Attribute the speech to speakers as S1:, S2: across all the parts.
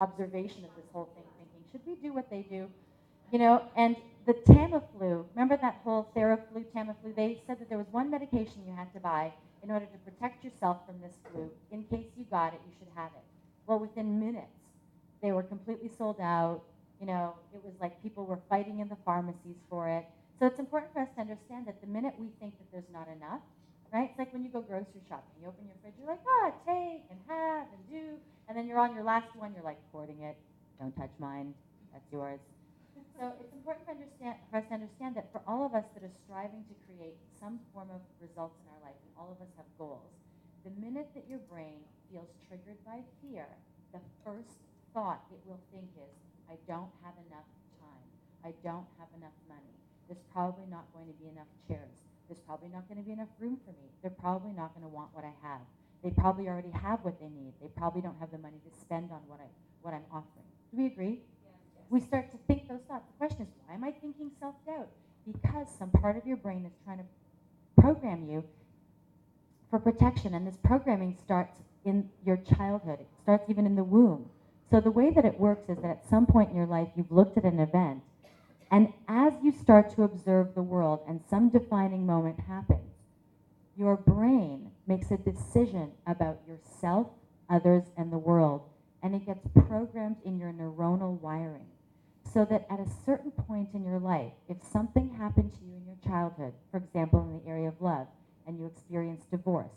S1: observation of this whole thing, thinking, should we do what they do? And the Tamiflu, remember that whole Theraflu, Tamiflu? They said that there was one medication you had to buy in order to protect yourself from this flu. In case you got it, you should have it. Well, within minutes, they were completely sold out. It was like people were fighting in the pharmacies for it. So it's important for us to understand that the minute we think that there's not enough, right? It's like when you go grocery shopping. You open your fridge, you're like, take and have and do. And then you're on your last one, you're like, hoarding it. Don't touch mine. That's yours. So it's important for us to understand that for all of us that are striving to create some form of results in our life, and all of us have goals, the minute that your brain feels triggered by fear, the first thought it will think is, I don't have enough time. I don't have enough money. There's probably not going to be enough chairs. There's probably not going to be enough room for me. They're probably not going to want what I have. They probably already have what they need. They probably don't have the money to spend on what I'm offering. Do we agree? We start to think those thoughts. The question is, why am I thinking self-doubt? Because some part of your brain is trying to program you for protection, and this programming starts in your childhood. It starts even in the womb. So the way that it works is that at some point in your life, you've looked at an event, and as you start to observe the world and some defining moment happens, your brain makes a decision about yourself, others, and the world, and it gets programmed in your neuronal wiring. So that at a certain point in your life, if something happened to you in your childhood, for example, in the area of love, and you experience divorce,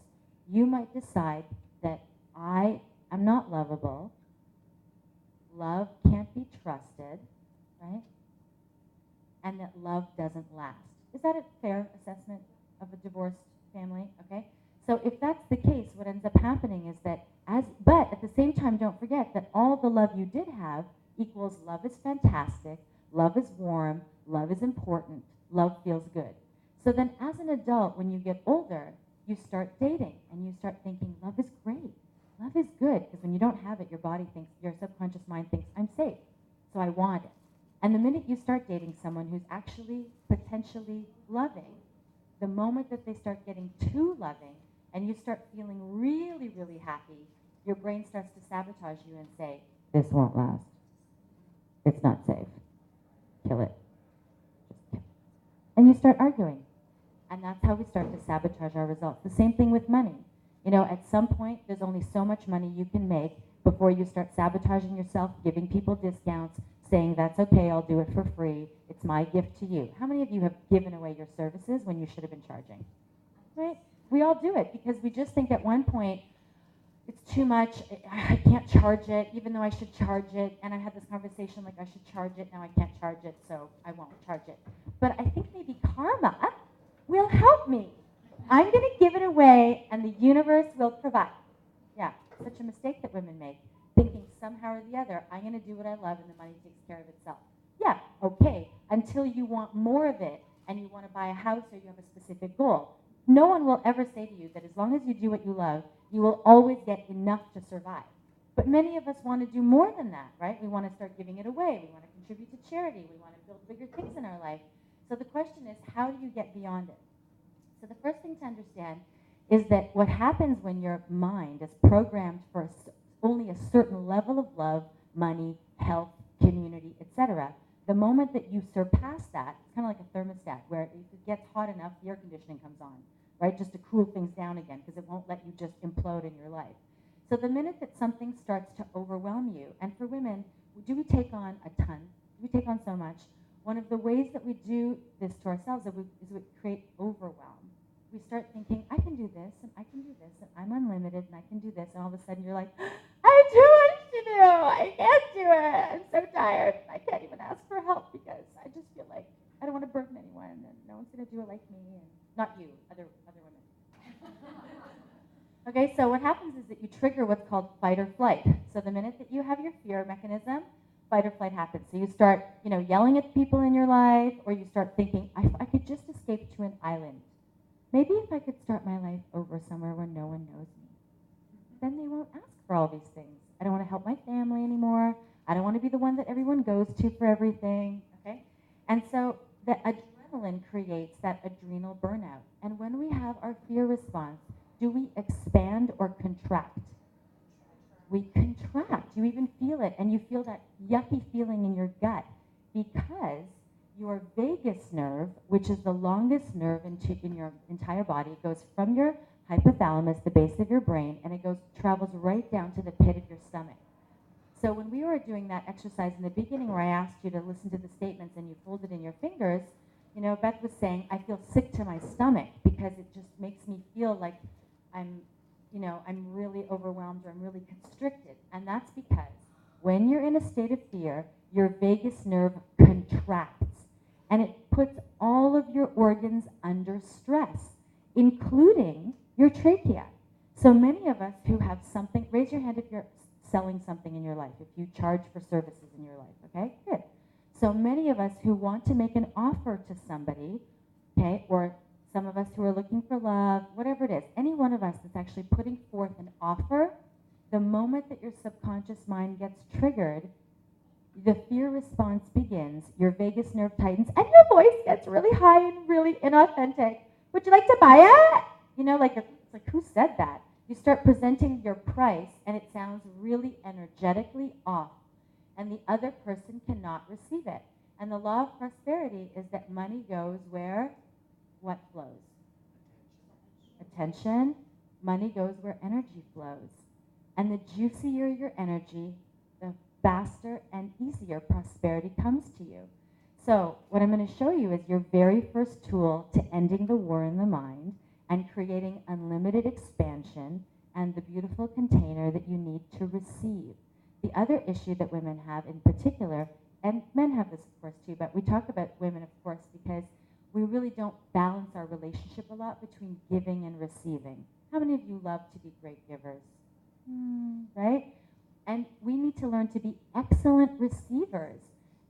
S1: you might decide that I am not lovable, love can't be trusted, right? And that love doesn't last. Is that a fair assessment of a divorced family? Okay? So if that's the case, what ends up happening is that but at the same time, don't forget that all the love you did have equals love is fantastic, love is warm, love is important, love feels good. So then as an adult, when you get older, you start dating and you start thinking, love is great, love is good, because when you don't have it, your body thinks, your subconscious mind thinks, I'm safe, so I want it. And the minute you start dating someone who's actually potentially loving, the moment that they start getting too loving and you start feeling really, really happy, your brain starts to sabotage you and say, this won't last. It's not safe. Kill it. Just kill it. And you start arguing. And that's how we start to sabotage our results. The same thing with money. At some point, there's only so much money you can make before you start sabotaging yourself, giving people discounts, saying, that's okay, I'll do it for free. It's my gift to you. How many of you have given away your services when you should have been charging? Right? We all do it because we just think at one point, it's too much, I can't charge it, even though I should charge it. And I had this conversation like I should charge it, now I can't charge it, so I won't charge it. But I think maybe karma will help me. I'm going to give it away and the universe will provide. Yeah, such a mistake that women make, thinking somehow or the other, I'm going to do what I love and the money takes care of itself. Yeah, okay, until you want more of it and you want to buy a house or you have a specific goal. No one will ever say to you that as long as you do what you love, you will always get enough to survive. But many of us want to do more than that, right? We want to start giving it away. We want to contribute to charity. We want to build bigger things in our life. So the question is, how do you get beyond it? So the first thing to understand is that what happens when your mind is programmed for only a certain level of love, money, health, community, etc., the moment that you surpass that, it's kind of like a thermostat where if it gets hot enough, the air conditioning comes on, right? Just to cool things down again because it won't let you just implode in your life. So the minute that something starts to overwhelm you, and for women, do we take on a ton? Do we take on so much? One of the ways that we do this to ourselves is we create overwhelm. We start thinking, I can do this, and I can do this, and I'm unlimited, and I can do this, and all of a sudden you're like, I have too much to do, I can't do it, I'm so tired, I can't even ask for help because I just feel like I don't want to burden anyone, and no one's going to do it like me, and not you, other women. Okay, so what happens is that you trigger what's called fight or flight. So the minute that you have your fear mechanism, fight or flight happens. So you start, yelling at people in your life, or you start thinking, I could just escape to an island. Maybe if I could start my life over somewhere where no one knows me, then they won't ask for all these things. I don't want to help my family anymore. I don't want to be the one that everyone goes to for everything, okay? And so the adrenaline creates that adrenal burnout. And when we have our fear response, do we expand or contract? we contract. You even feel it, and you feel that yucky feeling in your gut because your vagus nerve, which is the longest nerve in your entire body, goes from your hypothalamus, the base of your brain, and it travels right down to the pit of your stomach. So when we were doing that exercise in the beginning where I asked you to listen to the statements and you folded in your fingers, you know, Beth was saying, I feel sick to my stomach because it just makes me feel like I'm really overwhelmed or I'm really constricted. And that's because when you're in a state of fear, your vagus nerve contracts and it puts all of your organs under stress, including your trachea. So many of us who have something, raise your hand if you're selling something in your life, if you charge for services in your life, okay? Good. So many of us who want to make an offer to somebody, okay, or some of us who are looking for love, whatever it is, any one of us that's actually putting forth an offer, the moment that your subconscious mind gets triggered, the fear response begins, your vagus nerve tightens, and your voice gets really high and really inauthentic. Would you like to buy it? You know, it's like, who said that? You start presenting your price, and it sounds really energetically off, and the other person cannot receive it. And the law of prosperity is that money goes where? What flows? Attention. Money goes where energy flows. And the juicier your energy, the faster and easier prosperity comes to you. So what I'm going to show you is your very first tool to ending the war in the mind and creating unlimited expansion and the beautiful container that you need to receive. The other issue that women have in particular, and men have this of course too, but we talk about women of course because we really don't balance our relationship a lot between giving and receiving. How many of you love to be great givers? Right? And we need to learn to be excellent receivers.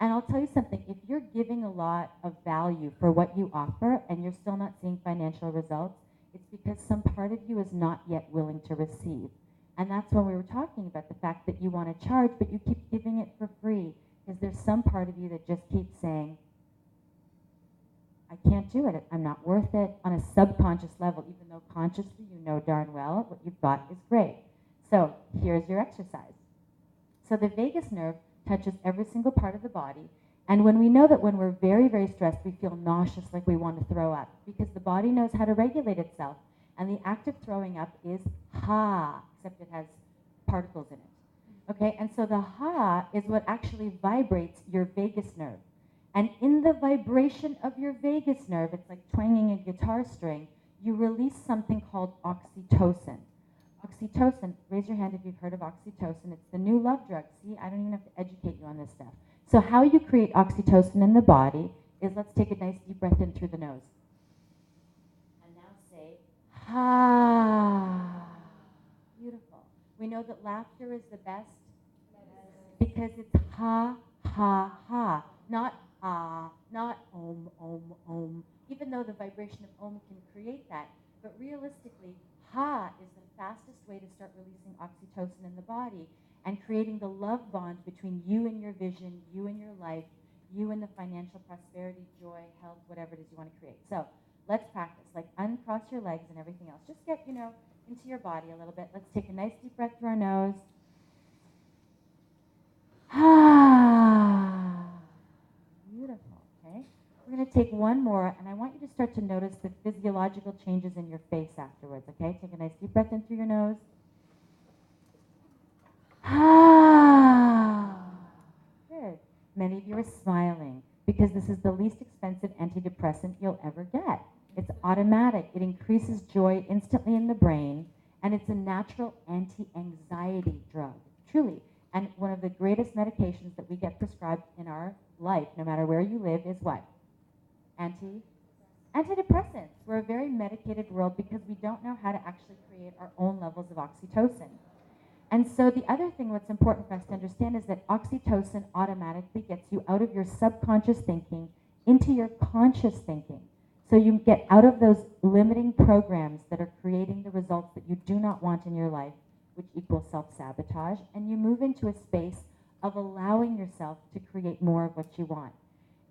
S1: And I'll tell you something, if you're giving a lot of value for what you offer and you're still not seeing financial results, it's because some part of you is not yet willing to receive. And that's when we were talking about the fact that you want to charge, but you keep giving it for free, because there's some part of you that just keeps saying, I can't do it, I'm not worth it, on a subconscious level, even though consciously you know darn well what you've got is great. So here's your exercise. So the vagus nerve touches every single part of the body, and when we know that when we're very, very stressed, we feel nauseous, like we want to throw up, because the body knows how to regulate itself, and the act of throwing up is ha, except it has particles in it. Okay, and so the ha is what actually vibrates your vagus nerve. And in the vibration of your vagus nerve, it's like twanging a guitar string, you release something called oxytocin. Oxytocin, raise your hand if you've heard of oxytocin. It's the new love drug. See, I don't even have to educate you on this stuff. So how you create oxytocin in the body is, let's take a nice deep breath in through the nose. And now say, ha. Beautiful. We know that laughter is the best because it's ha, ha, ha. Not ah, not om, om, om. Even though the vibration of om can create that. But realistically, ha is the fastest way to start releasing oxytocin in the body and creating the love bond between you and your vision, you and your life, you and the financial prosperity, joy, health, whatever it is you want to create. So let's practice. Like uncross your legs and everything else. Just get, into your body a little bit. Let's take a nice deep breath through our nose. Ah, beautiful, okay? We're going to take one more, and I want you to start to notice the physiological changes in your face afterwards, okay? Take a nice deep breath in through your nose. Ah, good. Many of you are smiling because this is the least expensive antidepressant you'll ever get. It's automatic. It increases joy instantly in the brain, and it's a natural anti-anxiety drug, truly. And one of the greatest medications that we get prescribed in our life, no matter where you live, is what? Antidepressants. We're a very medicated world because we don't know how to actually create our own levels of oxytocin. And so the other thing what's important for us to understand is that oxytocin automatically gets you out of your subconscious thinking into your conscious thinking. So you get out of those limiting programs that are creating the results that you do not want in your life, which equals self-sabotage, and you move into a space of allowing yourself to create more of what you want.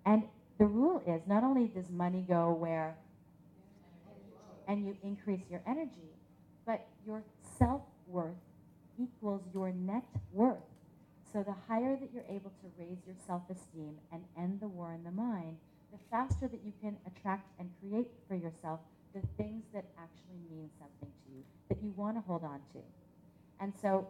S1: And the rule is, not only does money go where, and you increase your energy, but your self-worth equals your net worth. So the higher that you're able to raise your self-esteem and end the war in the mind, the faster that you can attract and create for yourself the things that actually mean something to you, that you want to hold on to. And so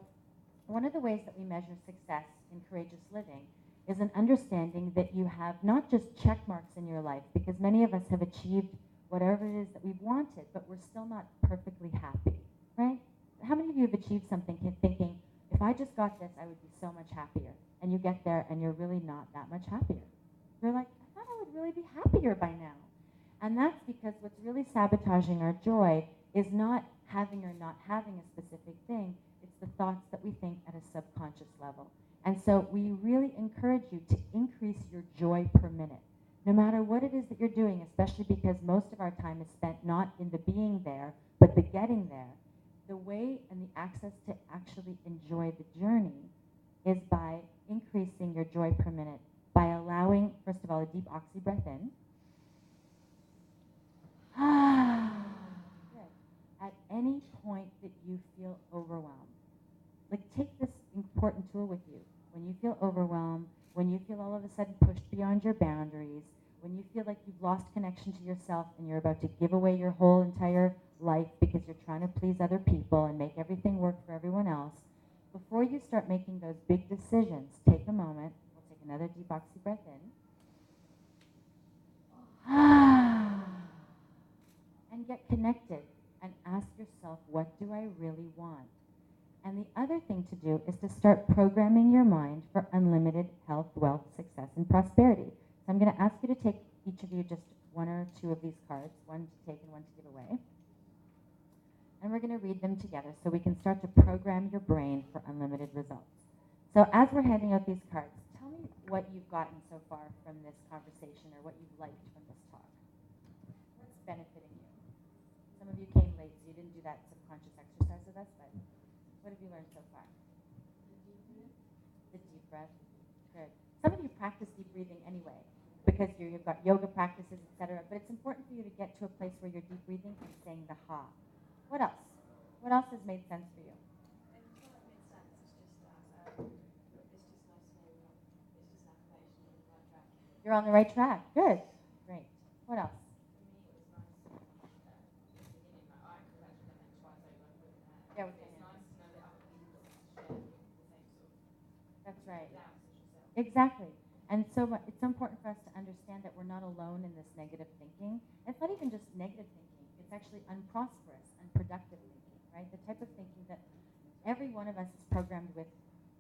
S1: one of the ways that we measure success in courageous living is an understanding that you have not just check marks in your life, because many of us have achieved whatever it is that we've wanted, but we're still not perfectly happy, right? How many of you have achieved something thinking, if I just got this, I would be so much happier? And you get there and you're really not that much happier. You're like, I thought I would really be happier by now. And that's because what's really sabotaging our joy is not having or not having a specific thing. It's the thoughts that we think at a subconscious level. And so we really encourage you to increase your joy per minute, no matter what it is that you're doing, especially because most of our time is spent not in the being there, but the getting there. The way and the access to actually enjoy the journey is by increasing your joy per minute, by allowing, first of all, a deep oxy breath in. Good. At any point that you feel overwhelmed, like take this important tool with you. When you feel overwhelmed, when you feel all of a sudden pushed beyond your boundaries, when you feel like you've lost connection to yourself and you're about to give away your whole entire life because you're trying to please other people and make everything work for everyone else, before you start making those big decisions, take a moment. We'll take another deep oxy breath in. And get connected and ask yourself, what do I really want? And the other thing to do is to start programming your mind for unlimited health, wealth, success, and prosperity. So I'm going to ask you to take, each of you, just one or two of these cards, one to take and one to give away. And we're going to read them together so we can start to program your brain for unlimited results. So as we're handing out these cards, tell me what you've gotten so far from this conversation or what you've liked from this talk. What's benefiting you? Some of you came late, so you didn't do that subconscious exercise with us, but what have you learned so far? The deep breath. Good. Some of you practice deep breathing anyway, because you've got yoga practices, etc. But it's important for you to get to a place where you're deep breathing and saying the ha. What else? What else has made sense for you? You're on the right track. Good. Great. What else? Yeah, that's right. Exactly. And so it's so important for us to understand that we're not alone in this negative thinking. It's not even just negative thinking. It's actually unprosperous, unproductive thinking, right? The type of thinking that every one of us is programmed with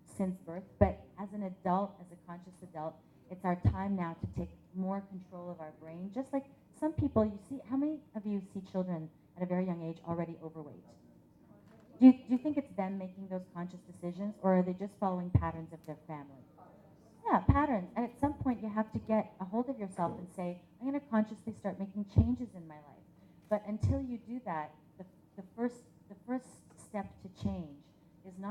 S1: since birth. But as an adult, as a conscious adult, it's our time now to take more control of our brain. Just like some people, you see, how many of you see children at a very young age already overweight? Do you think it's them making those conscious decisions, or are they just following patterns of their family? Yeah, patterns. And at some point, you have to get a hold of yourself and say, I'm going to consciously start making changes in my life. But until you do that, the first step to change is not